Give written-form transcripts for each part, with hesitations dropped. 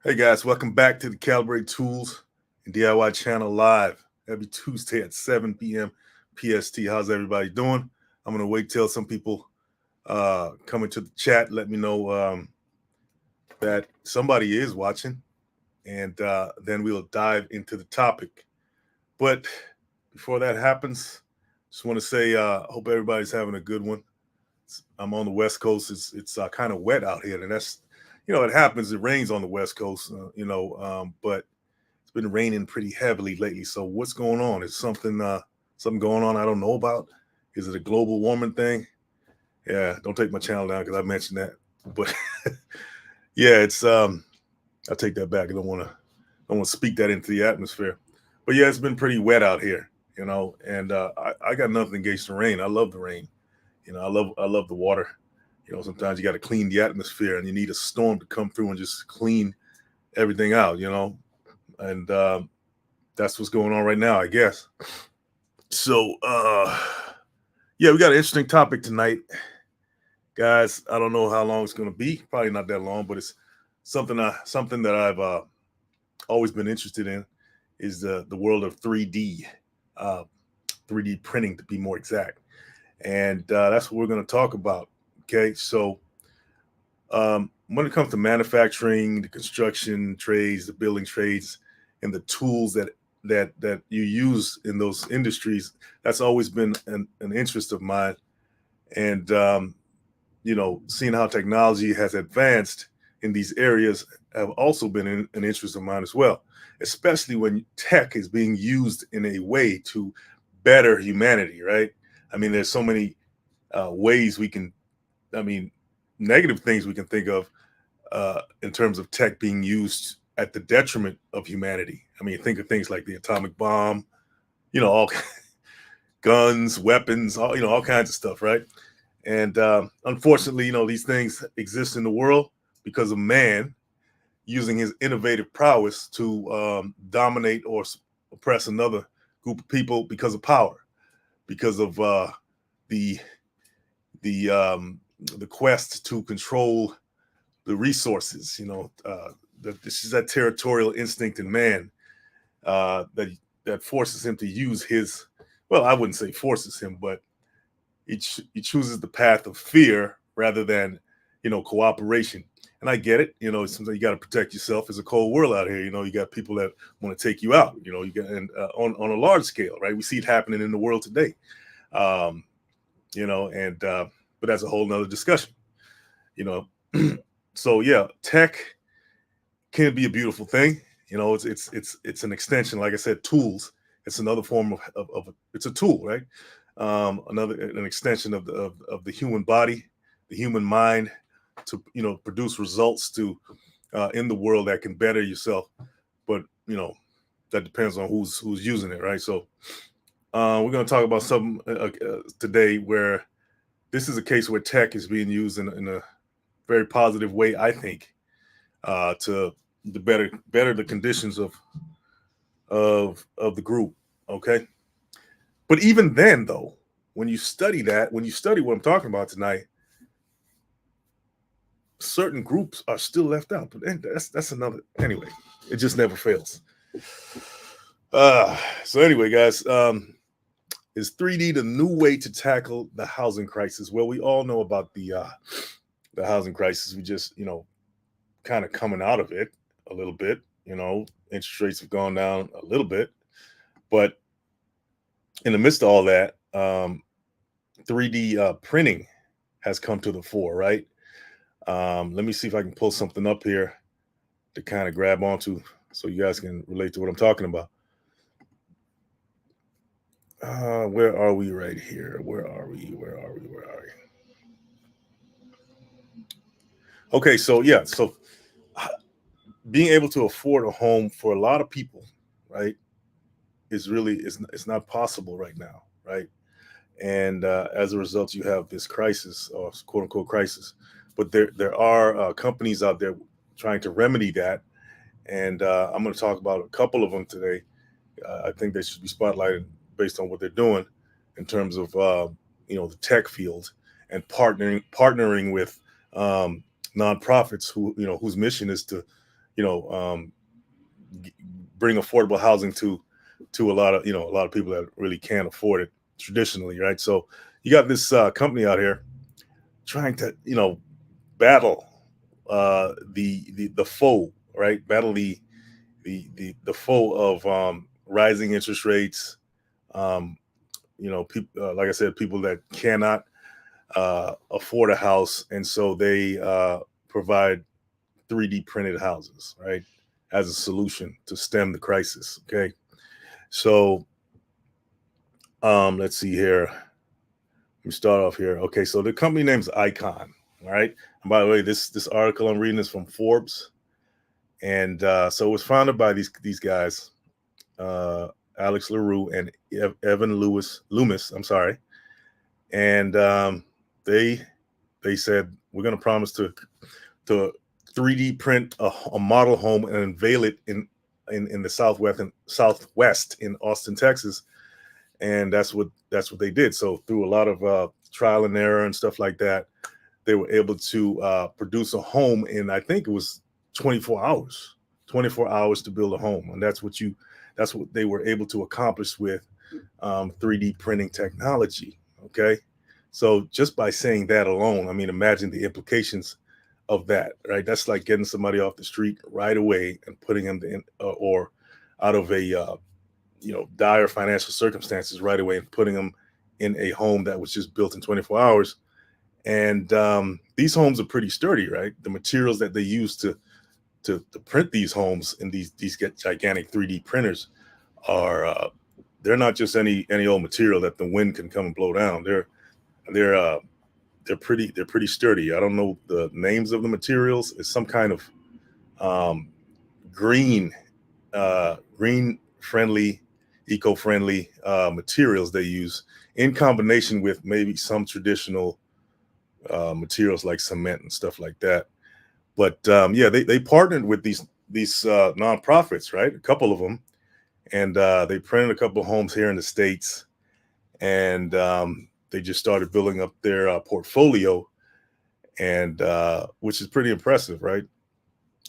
Hey guys, welcome back to the Calibrate Tools and DIY channel live every Tuesday at 7 p.m. PST. How's everybody doing? I'm gonna wait till some people come into the chat. Let me know that somebody is watching, and then we'll dive into the topic. But before that happens, just want to say, hope everybody's having a good one. I'm on the West Coast. It's kind of wet out here, and that's it happens. It rains on the West Coast, but it's been raining pretty heavily lately. So what's going on? Is something going on I don't know about? Is it a global warming thing? Yeah, don't take my channel down because I mentioned that. But yeah, it's I'll take that back. I don't want to speak that into the atmosphere. But yeah, it's been pretty wet out here, and I got nothing against the rain. I love the rain. I love the water. Sometimes you got to clean the atmosphere, and you need a storm to come through and just clean everything out. And that's what's going on right now, I guess. So, yeah, we got an interesting topic tonight, guys. I don't know how long it's going to be. Probably not that long, but it's something that I've always been interested in is the world of 3D, uh, 3D printing to be more exact, and that's what we're going to talk about. Okay, so when it comes to manufacturing, the construction trades, the building trades, and the tools that you use in those industries, that's always been an interest of mine. And seeing how technology has advanced in these areas have also been an interest of mine as well, especially when tech is being used in a way to better humanity. Right? I mean, there's so many ways we can. I mean, negative things we can think of in terms of tech being used at the detriment of humanity. I mean, think of things like the atomic bomb, all guns, weapons, all kinds of stuff, right? And unfortunately, these things exist in the world because of man using his innovative prowess to dominate or oppress another group of people because of power, because of the the um, the quest to control the resources. This is that territorial instinct in man that forces him to use his. Well, I wouldn't say forces him, but he chooses the path of fear rather than cooperation. And I get it. Sometimes you got to protect yourself. It's a cold world out here. You got people that want to take you out. You got and on a large scale, right? We see it happening in the world today. Um, and but that's a whole nother discussion. You know, so yeah, tech can be a beautiful thing. It's an extension, like I said, tools. It's another form of it's a tool, right? Another an extension of the human body, the human mind, to produce results to in the world that can better yourself. But that depends on who's using it, right? So we're going to talk about something today where this is a case where tech is being used in a very positive way, I think, to the better the conditions of the group. Okay, but even then, though, when you study what I'm talking about tonight, certain groups are still left out. But that's another. Anyway, it just never fails. So anyway, guys, is 3D the new way to tackle the housing crisis? Well, we all know about the housing crisis. We just kind of coming out of it a little bit. Interest rates have gone down a little bit, but in the midst of all that, 3D printing has come to the fore, right? Let me see if I can pull something up here to kind of grab onto so you guys can relate to what I'm talking about. Where are we right here? Where are we? Where are we? Where are we? Okay, so yeah, so uh, being able to afford a home for a lot of people, right, is really it's not possible right now, right? And as a result, you have this crisis or quote unquote crisis. But there are companies out there trying to remedy that, and I'm going to talk about a couple of them today. I think they should be spotlighted based on what they're doing in terms of the tech field and partnering with um, nonprofits whose mission is to you know, bring affordable housing to a lot of people that really can't afford it traditionally, right? So you got this company out here trying to battle the foe, right? Battle the foe of rising interest rates. People, like I said, people that cannot afford a house, and so they provide 3D printed houses, right, as a solution to stem the crisis. Okay, so let's see here. Let me start off here. Okay, so the company name's Icon. All right, and by the way, this article I'm reading is from Forbes, and so it was founded by these guys, Alex LaRue and Evan Loomis. I'm sorry, and they said we're going to promise to 3D print a model home and unveil it in the Southwest in Austin, Texas, and that's what they did. So through a lot of trial and error and stuff like that, they were able to produce a home in, I think it was 24 hours. 24 hours to build a home, and that's what they were able to accomplish with 3D printing technology. Okay, so just by saying that alone, I mean, imagine the implications of that, right? That's like getting somebody off the street right away and putting them in, or out of a dire financial circumstances right away and putting them in a home that was just built in 24 hours. And these homes are pretty sturdy, right? The materials that they use to print these homes in these gigantic 3D printers are they're not just any old material that the wind can come and blow down. They're pretty sturdy. I don't know the names of the materials. It's some kind of green friendly, eco-friendly materials they use in combination with maybe some traditional materials like cement and stuff like that. But yeah, they partnered with these nonprofits, right? A couple of them, and they printed a couple of homes here in the States, and they just started building up their portfolio, and which is pretty impressive, right?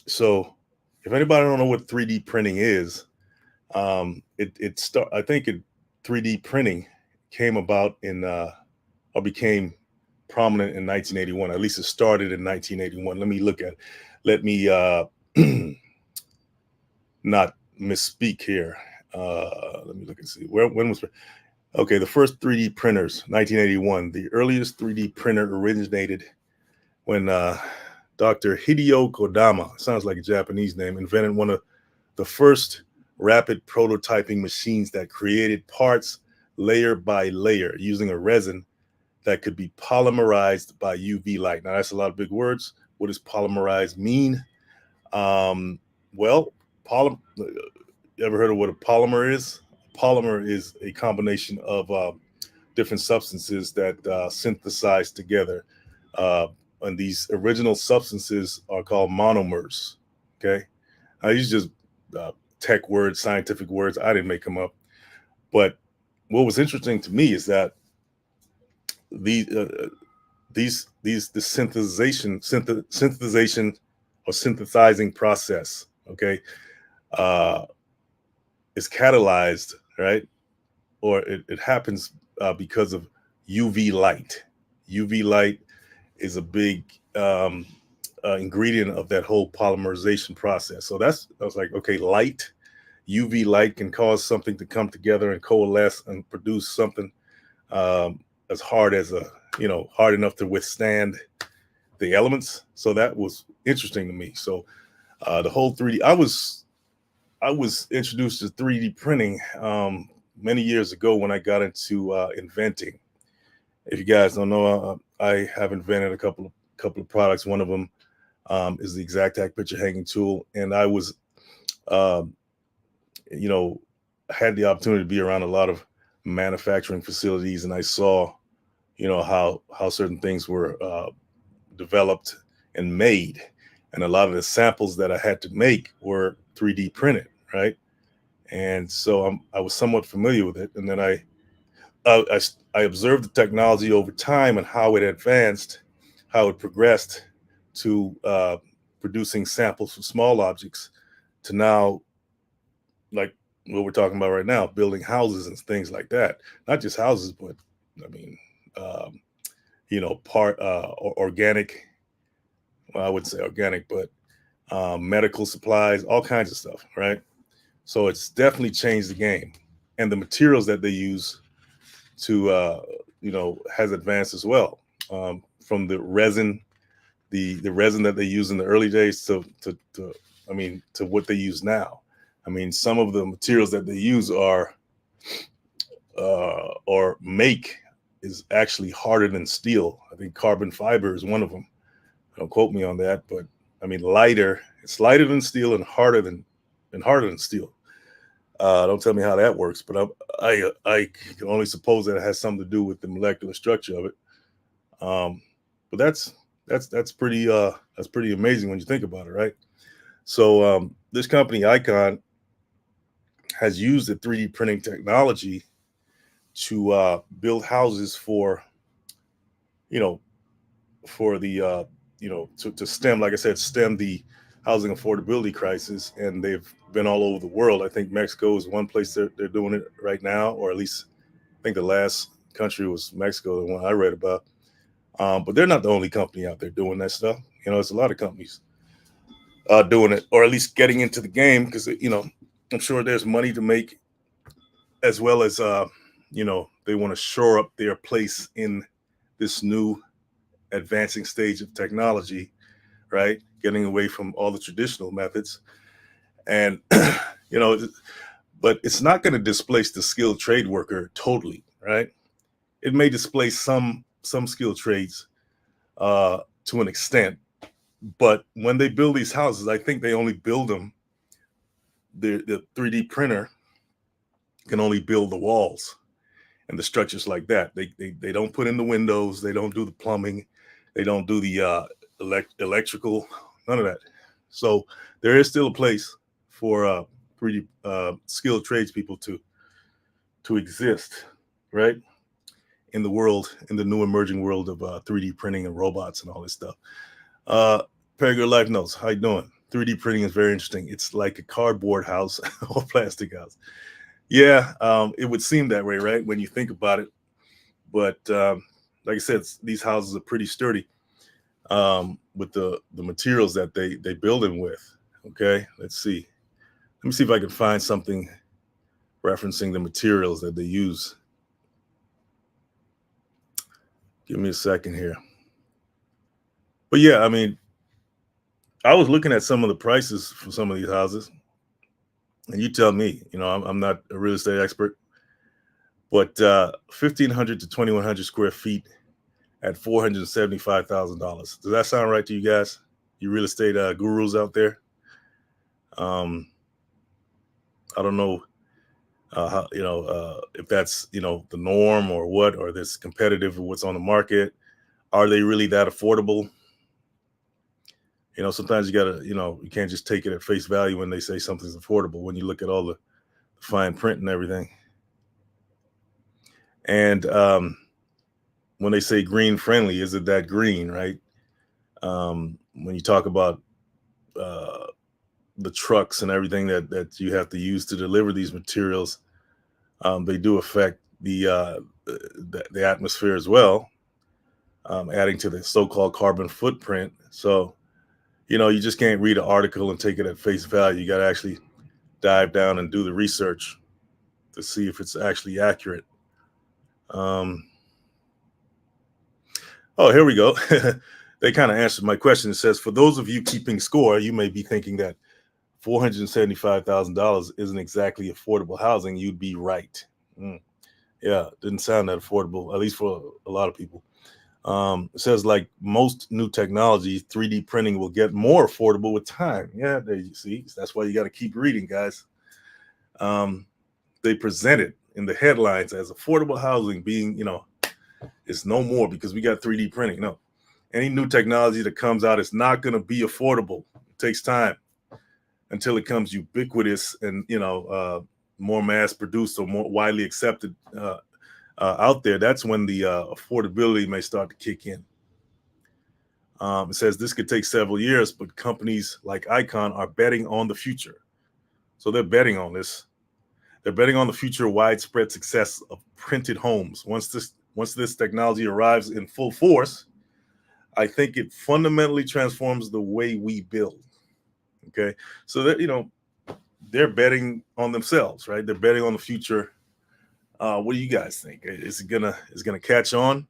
So if anybody don't know what 3D printing is, I think 3D printing came about or became prominent in 1981. At least it started in 1981. Let me not misspeak here. Let me look and see when was. Okay, the first 3D printers, 1981. The earliest 3D printer originated when Dr. Hideo Kodama, sounds like a Japanese name, invented one of the first rapid prototyping machines that created parts layer by layer using a resin that could be polymerized by UV light. Now, that's a lot of big words. What does polymerized mean? Well, you ever heard of what a polymer is? Polymer is a combination of different substances that synthesize together. And these original substances are called monomers. Okay, these are just tech words, scientific words. I didn't make them up. But what was interesting to me is that the synthesization or synthesizing process, okay, is catalyzed, right? Or it happens because of UV light. UV light is a big ingredient of that whole polymerization process. So I was like, okay, UV light can cause something to come together and coalesce and produce something as hard hard enough to withstand the elements. So that was interesting to me. So the whole 3D, I was introduced to 3D printing many years ago when I got into inventing. If you guys don't know, I have invented a couple of products. One of them is the Exactac picture hanging tool, and I was, had the opportunity to be around a lot of manufacturing facilities, and I saw, how certain things were developed and made, and a lot of the samples that I had to make were 3D printed, right? And so I was somewhat familiar with it, and then I observed the technology over time and how it advanced, how it progressed to producing samples for small objects to now, like what we're talking about right now, building houses and things like that. Not just houses, but I mean, um, organic. Well, I wouldn't say organic, but medical supplies, all kinds of stuff, right? So it's definitely changed the game, and the materials that they use to, has advanced as well. From the resin, the resin that they use in the early days to what they use now. I mean, some of the materials that they use are or make is actually harder than steel. I think carbon fiber is one of them. Don't quote me on that, but I mean lighter. It's lighter than steel and harder than steel. Don't tell me how that works, but I can only suppose that it has something to do with the molecular structure of it. But that's pretty amazing when you think about it, right? So this company Icon has used the 3D printing technology to build houses for, you know, for the to stem, like I said, stem the housing affordability crisis, and they've been all over the world. I think Mexico is one place they're doing it right now, or at least I think the last country was Mexico, the one I read about. But they're not the only company out there doing that stuff. It's a lot of companies doing it, or at least getting into the game, because I'm sure there's money to make, as well as they want to shore up their place in this new advancing stage of technology, right? Getting away from all the traditional methods, and but it's not going to displace the skilled trade worker totally, right? It may displace some skilled trades to an extent, but when they build these houses, I think they only build them. The 3D printer can only build the walls and the structures like that. They don't put in the windows. They don't do the plumbing. They don't do the electrical. None of that. So there is still a place for 3D skilled tradespeople to exist, right? In the world, in the new emerging world of 3D printing and robots and all this stuff. Paragood Life Notes, how you doing? 3D printing is very interesting. It's like a cardboard house or plastic house. Yeah, it would seem that way, right? When you think about it. But like I said, these houses are pretty sturdy with the materials that they build them with. Okay, let's see. Let me see if I can find something referencing the materials that they use. Give me a second here. But yeah, I mean, I was looking at some of the prices for some of these houses, and you tell me. I'm not a real estate expert, but 1,500 to 2,100 square feet at $475,000. Does that sound right to you guys? You real estate gurus out there? I don't know if that's the norm or what, or this competitive with what's on the market. Are they really that affordable? Sometimes you gotta, you can't just take it at face value when they say something's affordable, when you look at all the fine print and everything. And when they say green friendly, is it that green, right? When you talk about the trucks and everything that you have to use to deliver these materials, they do affect the atmosphere as well, adding to the so-called carbon footprint. So, you just can't read an article and take it at face value. You got to actually dive down and do the research to see if it's actually accurate. Oh, here we go. They kind of answered my question. It says, for those of you keeping score, you may be thinking that $475,000 isn't exactly affordable housing. You'd be right. Yeah, didn't sound that affordable, at least for a lot of people. It says, like most new technology, 3D printing will get more affordable with time. Yeah, there you see. That's why you got to keep reading, guys. They present it in the headlines as affordable housing being, it's no more because we got 3D printing. No, any new technology that comes out is not going to be affordable. It takes time until it comes ubiquitous and, more mass produced or more widely accepted out there. That's when the affordability may start to kick in. It says this could take several years, but companies like Icon are betting on the future. So they're betting on this. They're betting on the future widespread success of printed homes. Once this technology arrives in full force, I think it fundamentally transforms the way we build. Okay, so that they're betting on themselves, right? They're betting on the future. What do you guys think? Is it gonna catch on?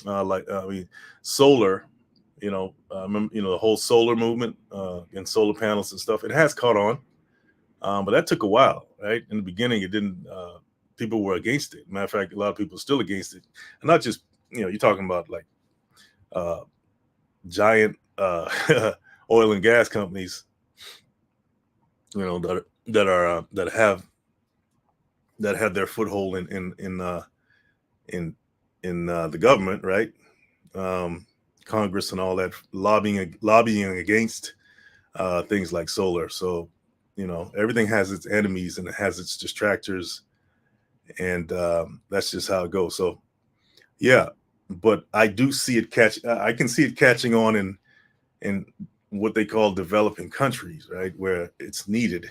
I mean, solar. Remember, the whole solar movement and solar panels and stuff. It has caught on, but that took a while, right? In the beginning, it didn't. People were against it. Matter of fact, a lot of people are still against it, and not just you're talking about like uh, giant oil and gas companies, that have their foothold in the government, right? Congress and all that lobbying against things like solar. So everything has its enemies and it has its distractors, and that's just how it goes. So yeah, but I do see it I can see it catching on in what they call developing countries, right, where it's needed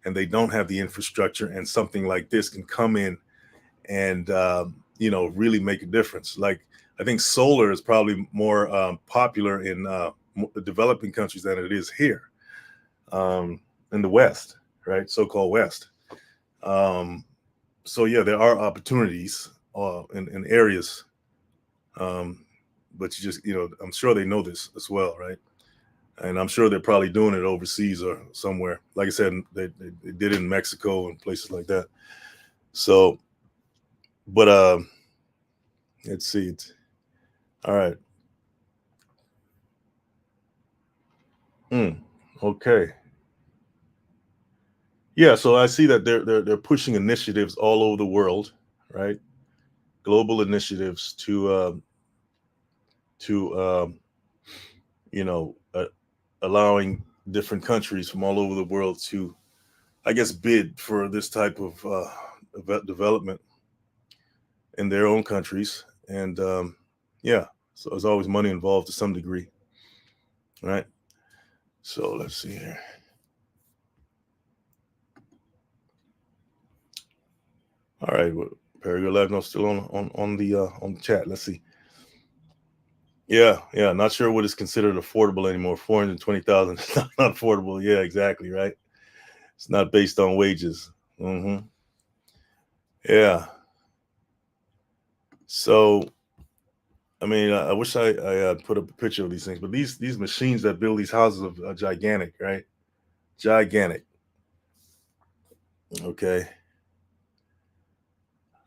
and they don't have the infrastructure, and something like this can come in and really make a difference. Like, I think solar is probably more popular in developing countries than it is here in the West, right? So-called West. So yeah, there are opportunities in areas, but I'm sure they know this as well, right? And I'm sure they're probably doing it overseas or somewhere. Like I said, they did it in Mexico and places like that. So, but let's see. All right. Okay. Yeah. So I see that they're pushing initiatives all over the world, right? Global initiatives to allowing different countries from all over the world to, I guess, bid for this type of development in their own countries. And yeah, so there's always money involved to some degree, right? So let's see here. All right, well, Perry Live still on the chat. Let's see. Yeah, yeah. Not sure what is considered affordable anymore. 420,000 is not affordable. Yeah, exactly. Right. It's not based on wages. Yeah. So, I mean, I wish I put up a picture of these things, but these machines that build these houses are gigantic, right? Gigantic. Okay.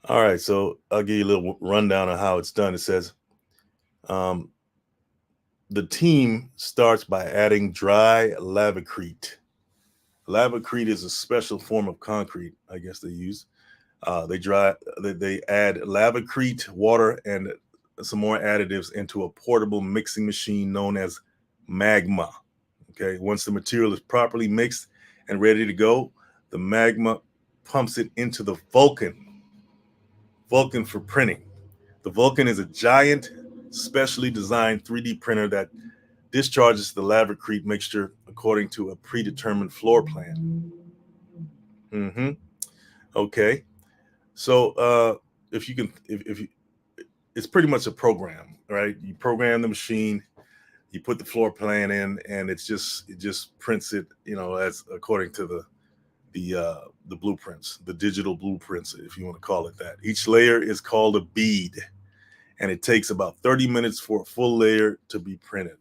All right. So I'll give you a little rundown on how it's done. It says, um, the team starts by adding dry lavacrete. Lavacrete is a special form of concrete, I guess they use. They add lavacrete, water, and some more additives into a portable mixing machine known as magma. Okay, once the material is properly mixed and ready to go, the magma pumps it into the Vulcan for printing. The Vulcan is a giant, specially designed 3D printer that discharges the lavacrete mixture according to a predetermined floor plan. Mm-hmm. Okay. So if you, it's pretty much a program, right? You program the machine, you put the floor plan in, and it just prints it, as according to the blueprints, the digital blueprints, if you want to call it that. Each layer is called a bead, and it takes about 30 minutes for a full layer to be printed.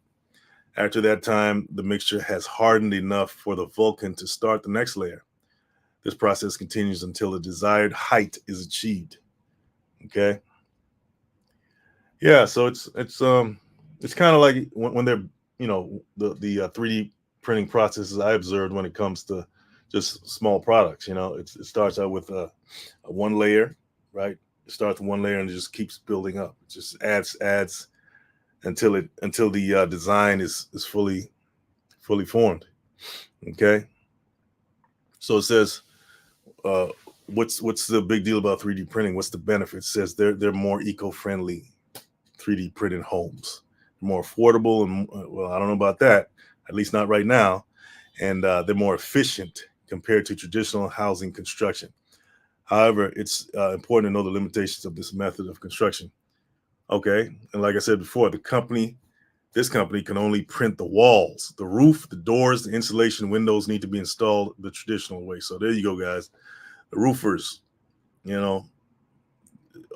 After that time, the mixture has hardened enough for the Vulcan to start the next layer. This process continues until the desired height is achieved. Okay. Yeah, so it's kind of like when they're the 3D printing processes I observed when it comes to just small products. It starts out with a one layer, right? It starts with one layer and it just keeps building up. It just adds until the design is fully formed. Okay, so it says, uh, what's the big deal about 3D printing? What's the benefit? It says they're more eco-friendly 3D printed homes. more affordable, and well, I don't know about that, at least not right now, and they're more efficient compared to traditional housing construction. However, it's important to know the limitations of this method of construction. Okay, and like I said before, this company can only print the walls, the roof, the doors, the insulation, windows need to be installed the traditional way. So there you go, guys. The roofers, you know,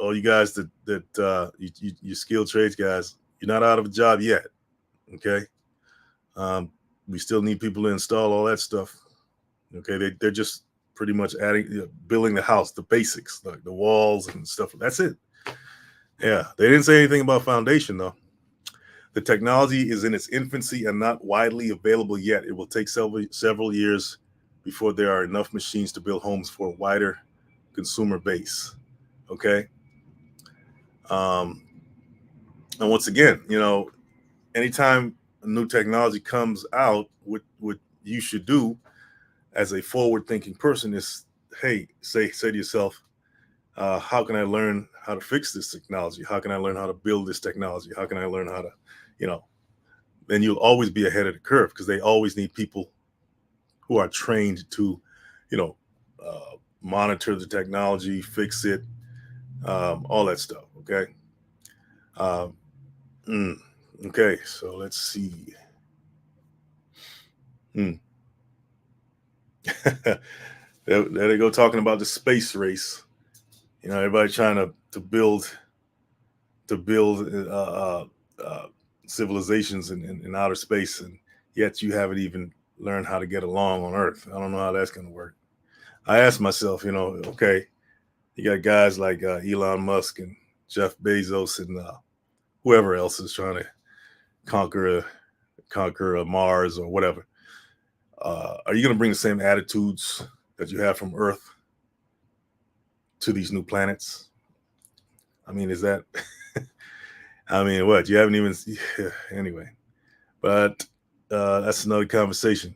all you guys you skilled trades guys, you're not out of a job yet. Okay, um, we still need people to install all that stuff. Okay, they're just pretty much adding, building the house, the basics, like the walls and stuff. That's it. Yeah, they didn't say anything about foundation though. The technology is in its infancy and not widely available yet. It will take several years before there are enough machines to build homes for a wider consumer base. Okay. Um, and once again, anytime a new technology comes out, what you should do as a forward-thinking person is, hey, say to yourself, how can I learn how to fix this technology? How can I learn how to build this technology? How can I learn how to, you know, then you'll always be ahead of the curve because they always need people who are trained to, you know, monitor the technology, fix it, all that stuff. Okay. Um, mm, okay. So let's see. Mm. there they go talking about the space race. Everybody trying to build uh, civilizations in outer space, and yet you haven't even learned how to get along on Earth. I don't know how that's going to work. I asked myself, okay, you got guys like Elon Musk and Jeff Bezos and whoever else is trying to conquer Mars or whatever. Are you going to bring the same attitudes that you have from Earth to these new planets? I mean, is that? I mean, what you haven't even. Yeah, anyway, but that's another conversation.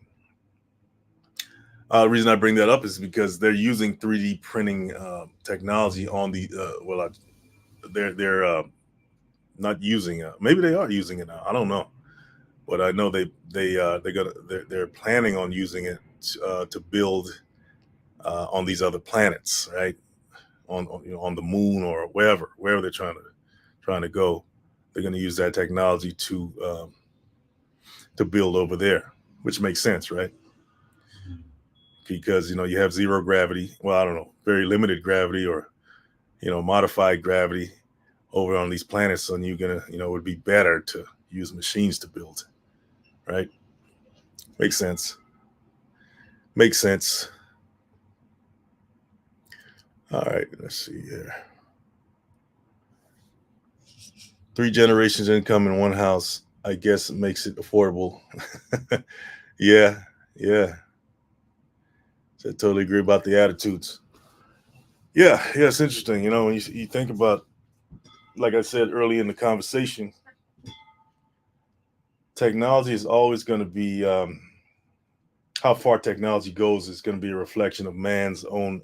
The reason I bring that up is because they're using 3D printing technology on the they're not using it. Maybe they are using it now. I don't know, but I know they're planning on using it to build on these other planets, right? On the moon or wherever they're trying to go. They're going to use that technology to build over there, which makes sense, right? Because you have zero gravity. Well, I don't know, very limited gravity, or modified gravity over on these planets, and you're gonna, it would be better to use machines to build, right? Makes sense. Makes sense. All right, let's see here. 3 generations income in one house, I guess, makes it affordable. Yeah, yeah. So I totally agree about the attitudes. Yeah, it's interesting. When you think about, like I said early in the conversation, technology is always going to be, how far technology goes is going to be a reflection of man's own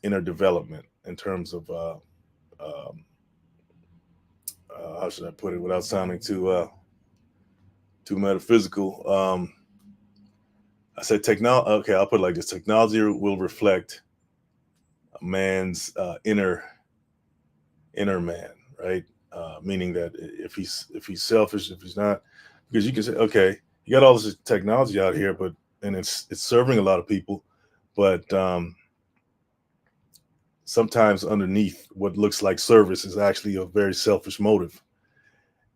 inner development in terms of um, how should I put it without sounding too metaphysical. I said technology. Okay, I'll put it like this: technology will reflect man's inner man, right? Meaning that if he's selfish, if he's not, because you can say, okay, you got all this technology out here, but and it's serving a lot of people, but sometimes underneath what looks like service is actually a very selfish motive.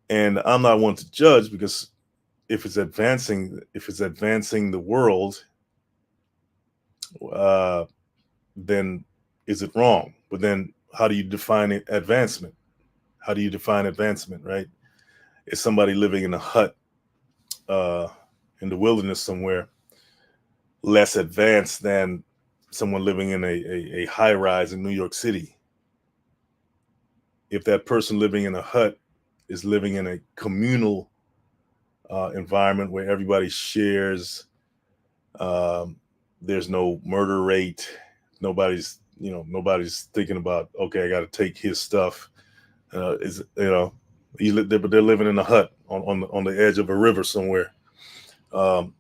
And I'm not one to judge, because if it's advancing the world, uh, then is it wrong? But then how do you define it, advancement? How do you define advancement, right? Is somebody living in a hut uh, in the wilderness somewhere less advanced than someone living in a high rise in New York City? If that person living in a hut is living in a communal environment where everybody shares, um, there's no murder rate. Nobody's thinking about, okay, I got to take his stuff. Is But they're living in a hut on the edge of a river somewhere, um,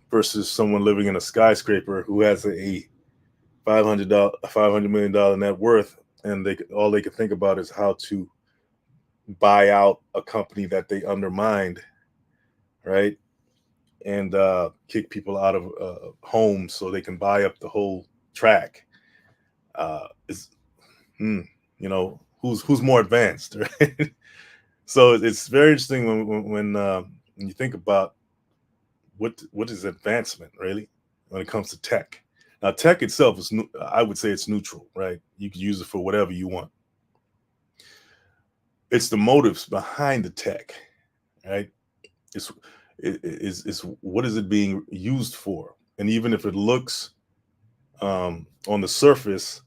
versus someone living in a skyscraper who has a $500 net worth, and all they can think about is how to buy out a company that they undermined, right? And kick people out of homes so they can buy up the whole track. Is you know, who's more advanced, right? So it's very interesting when you think about what is advancement really when it comes to tech. Now, tech itself is, I would say, it's neutral, right? You can use it for whatever you want. It's the motives behind the tech, right? It's is what is it being used for? And even if it looks on the surface,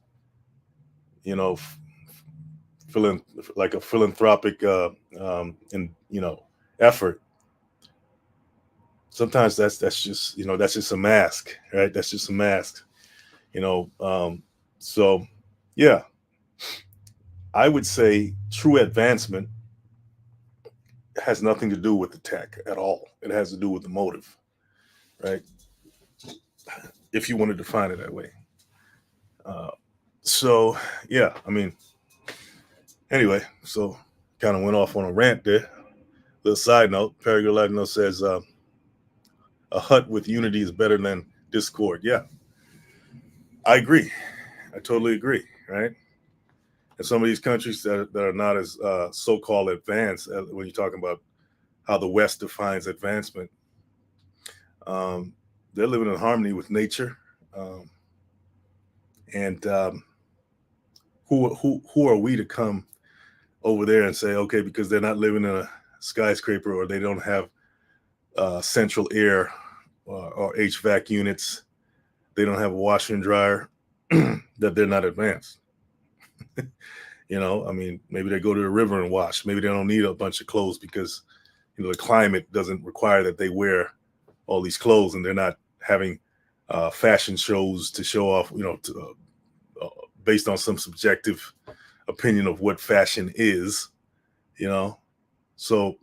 you know, philan- like a philanthropic and effort, sometimes that's just that's just a mask, right? That's just a mask, you know. So yeah, I would say true advancement has nothing to do with the tech at all. It has to do with the motive, right? If you want to define it that way. Uh, so yeah, I mean, anyway, so kind of went off on a rant there. Little side note: Paragalagno says a hut with unity is better than discord. Yeah, I agree. I totally agree. Right? And some of these countries that are not as so-called advanced, when you're talking about how the West defines advancement, um, they're living in harmony with nature. Um, and who are we to come over there and say, okay, because they're not living in a skyscraper or they don't have central air or HVAC units, they don't have a washer and dryer, that they're not advanced. I mean, maybe they go to the river and wash. Maybe they don't need a bunch of clothes because the climate doesn't require that they wear all these clothes, and they're not having fashion shows to show off, based on some subjective opinion of what fashion is, you know. So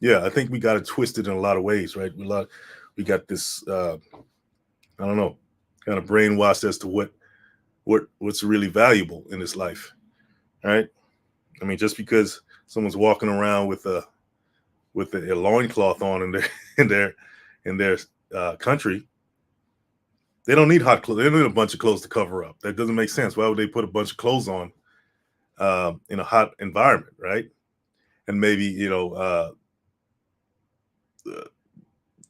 yeah, I think we got it twisted in a lot of ways, right? We got this I don't know, kind of brainwashed as to what's really valuable in this life, right? I mean, just because someone's walking around with a loincloth on in their in their in their country, they don't need hot clothes. They don't need a bunch of clothes to cover up. That doesn't make sense. Why would they put a bunch of clothes on in a hot environment, right? And maybe uh,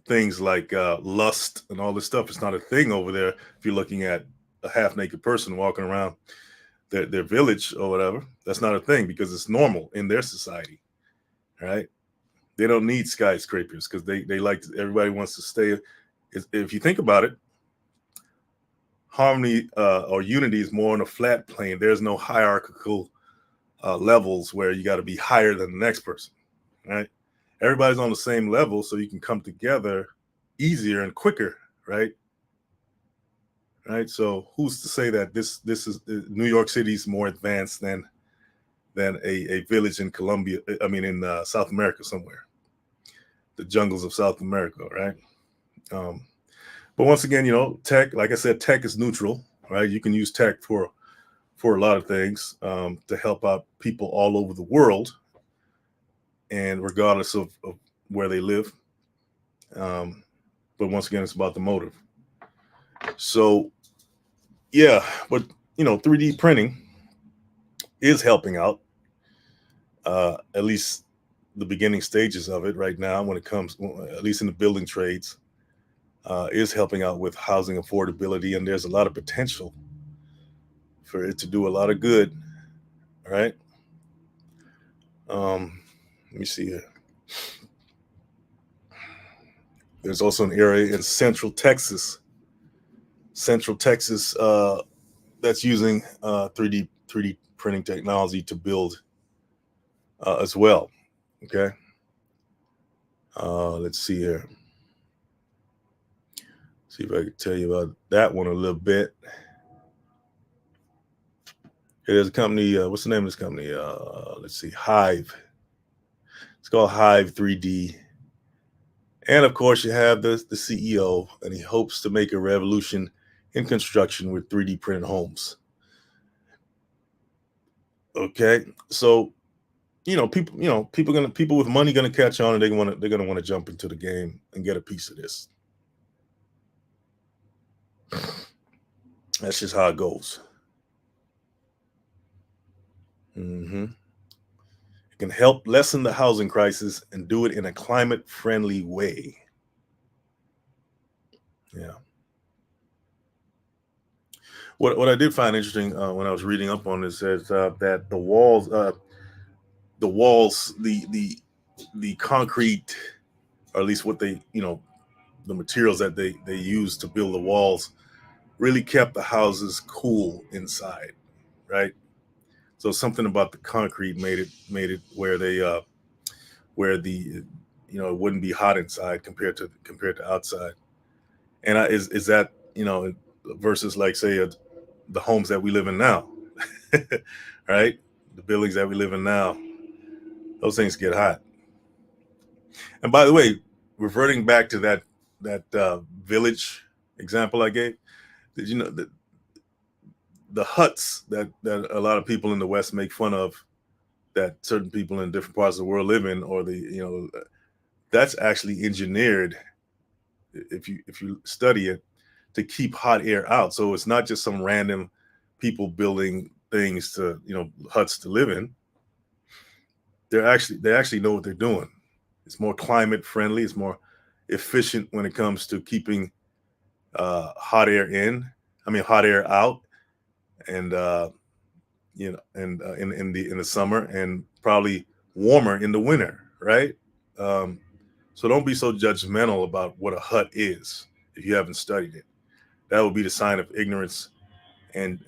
things like lust and all this stuff. It's not a thing over there if you're looking at a half naked person walking around their village or whatever. That's not a thing because it's normal in their society, right? They don't need skyscrapers because they everybody wants to stay. If you think about it, harmony or unity is more on a flat plane. There's no hierarchical levels where you got to be higher than the next person, right? Everybody's on the same level, so you can come together easier and quicker, right? Right. So who's to say that this is New York City's more advanced than a village in Colombia? I mean, in South America somewhere, the jungles of South America, right? Um, but once again, tech, like I said, tech is neutral, right? You can use tech for a lot of things to help out people all over the world, and regardless of where they live. Um, but once again, it's about the motive. So yeah, but 3D printing is helping out, at least the beginning stages of it right now. When it comes, at least in the building trades, is helping out with housing affordability, and there's a lot of potential for it to do a lot of good. Right? Let me see here. There's also an area in Central Texas, that's using 3D printing technology to build as well. Okay, let's see here. See if I can tell you about that one a little bit. There's a company. What's the name of this company? Let's see, Hive. It's called Hive 3D. And of course, you have the CEO, and he hopes to make a revolution in construction with 3D printed homes. Okay, so people with money gonna catch on, and they're gonna want to jump into the game and get a piece of this. That's just how it goes. Hmm. It can help lessen the housing crisis and do it in a climate friendly way. Yeah. What I did find interesting when I was reading up on this is that the walls, the concrete, or at least what they, the materials that they used to build the walls, really kept the houses cool inside, right? So something about the concrete made it where they where the it wouldn't be hot inside compared to outside. And is that versus like say the homes that we live in now, right? The buildings that we live in now, those things get hot. And by the way, reverting back to that village example I gave, did you know that the huts that a lot of people in the West make fun of, that certain people in different parts of the world live in, or that's actually engineered, if you study it, to keep hot air out. So it's not just some random people building things to huts to live in. They actually know what they're doing. It's more climate friendly. It's more efficient when it comes to keeping hot air in. I mean, hot air out, and in the summer, and probably warmer in the winter, right? Um, so don't be so judgmental about what a hut is if you haven't studied it. That would be the sign of ignorance, and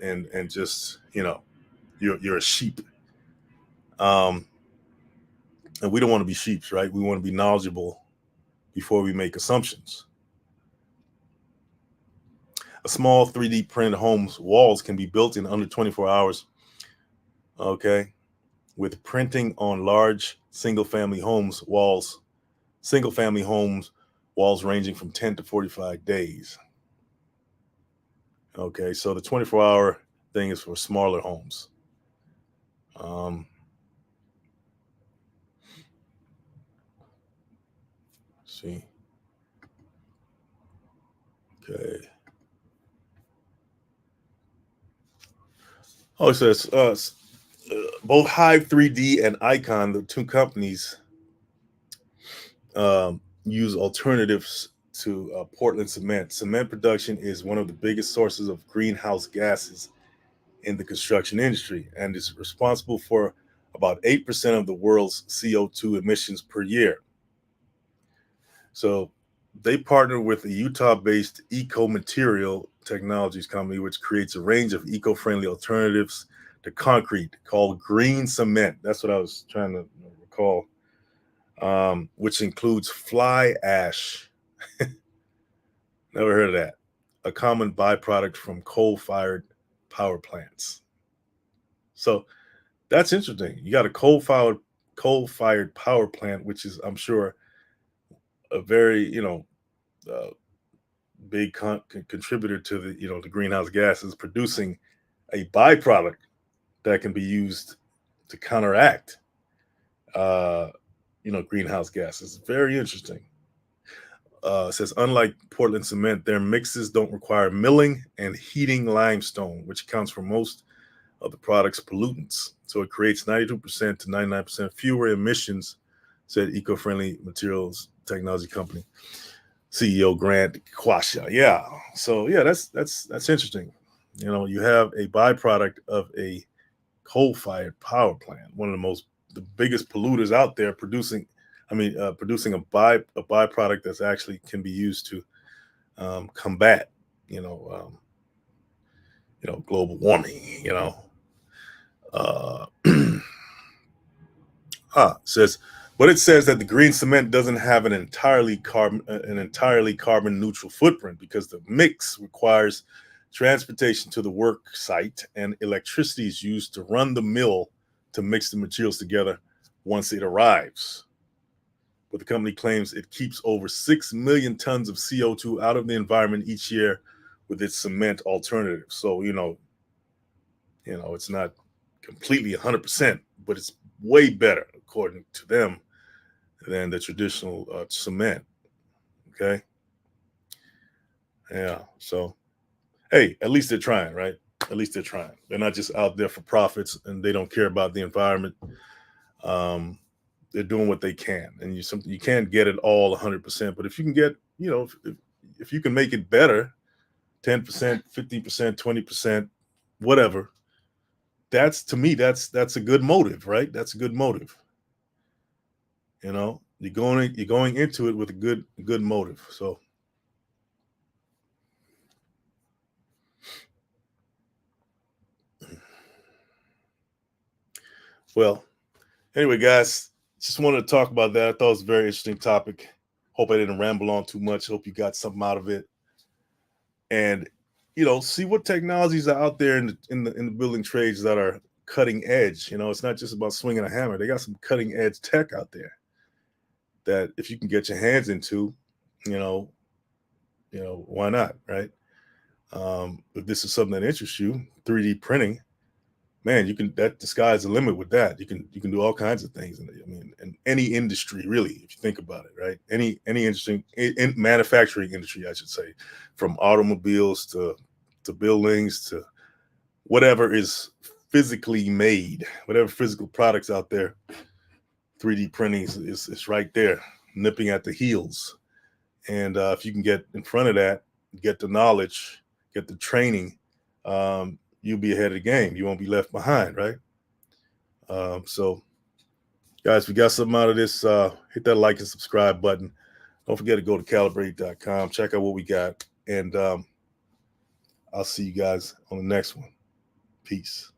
just you're a sheep. Um, and we don't want to be sheeps, right? We want to be knowledgeable before we make assumptions. A small 3D printed home's walls can be built in under 24 hours. Okay, with printing on large single family homes walls ranging from 10 to 45 days. Okay, so the 24-hour thing is for smaller homes. Um, see, okay. Oh, it says both Hive 3D and Icon, the two companies, use alternatives to Portland cement. Cement production is one of the biggest sources of greenhouse gases in the construction industry, and is responsible for about 8% of the world's CO2 emissions per year. So they partner with a Utah-based eco material technologies company, which creates a range of eco-friendly alternatives to concrete called green cement. That's what I was trying to recall. Which includes fly ash. Never heard of that. A common byproduct from coal-fired power plants. So that's interesting. You got a coal-fired power plant, which is, I'm sure, a very uh, big contributor to the greenhouse gases, producing a byproduct that can be used to counteract uh, greenhouse gases. Very interesting. It says unlike Portland cement, their mixes don't require milling and heating limestone, which accounts for most of the product's pollutants. So it creates 92% to 99% fewer emissions, said eco-friendly materials technology company CEO Grant Quasha. Yeah. So yeah, that's interesting. You have a byproduct of a coal-fired power plant, one of the biggest polluters out there, producing a byproduct that's actually can be used to combat, you know, um, global warming. Uh, says, but it says that the green cement doesn't have an entirely carbon neutral footprint because the mix requires transportation to the work site, and electricity is used to run the mill to mix the materials together once it arrives. but the company claims it keeps over 6 million tons of CO2 out of the environment each year with its cement alternative. So, it's not completely 100%, but it's way better, according to them, than the traditional cement. Okay. Yeah. So, hey, at least they're trying, right? At least they're trying. They're not just out there for profits and they don't care about the environment. They're doing what they can, and you can't get it all 100%. But if you can get, if you can make it better, 10%, 15%, 20%, whatever, to me, that's a good motive, right? That's a good motive. You're going into it with a good motive. So, well, anyway, guys, just wanted to talk about that. I thought it was a very interesting topic. Hope I didn't ramble on too much. Hope you got something out of it. And see what technologies are out there in the building trades that are cutting edge. It's not just about swinging a hammer. They got some cutting edge tech out there that if you can get your hands into, why not, right? If this is something that interests you, 3D printing, man, the sky's the limit with that. You can do all kinds of things. In any industry, really, if you think about it, right? Any interesting in manufacturing industry, I should say, from automobiles to buildings to whatever is physically made, whatever physical products out there, 3D printing is right there, nipping at the heels. And if you can get in front of that, get the knowledge, get the training, you'll be ahead of the game. You won't be left behind, right? So, guys, if you got something out of this, hit that like and subscribe button. Don't forget to go to calibrate.com, check out what we got, and I'll see you guys on the next one. Peace.